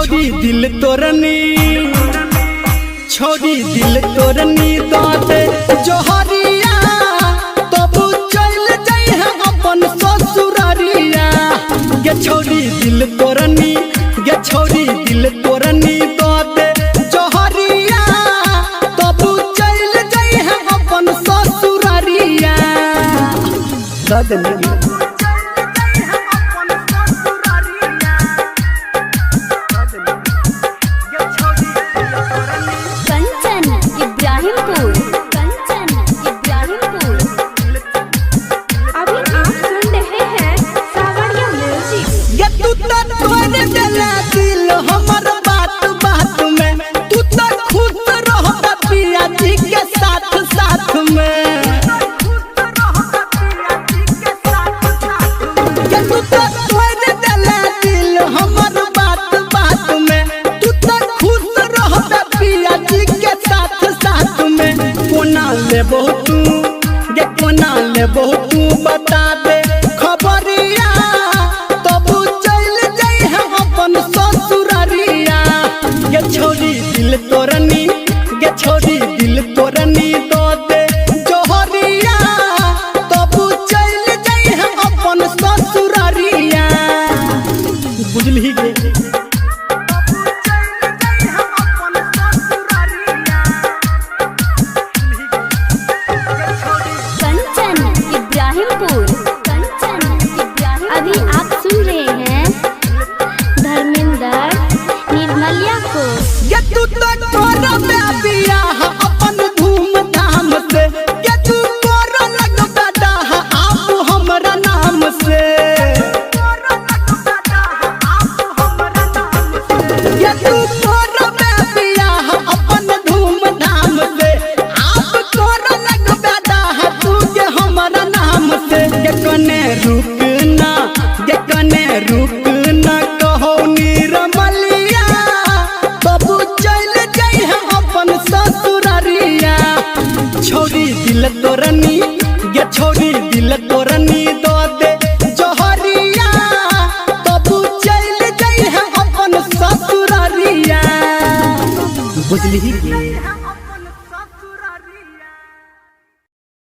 छोड़ी दिल तोरनी छोड़ी दिल तोरनी दाते जोहरिया तब चल जाई है अपन ससुरारिया गे छोड़ी दिल तोरनी गे छोड़ी दिल तोरनी दाते जोहरिया तब चल जाई है अपन ससुरारिया तू बता दे खबरिया तब चल जाई है अपन ससुरारिया गे छोड़ी दिल तोरनी गे छोड़ी दिल तोरनी दो दे जोहरिया तब चल जाई है अपन ससुरारिया बुझली गे रुकना कहो निरमलिया तब चल जाई है अपन ससुरारिया छोड़ी दिल तोरनी गे छोड़ी दिल तोरनी दो दे जोहरिया तब चल जाई है अपन ससुरारिया बुझली।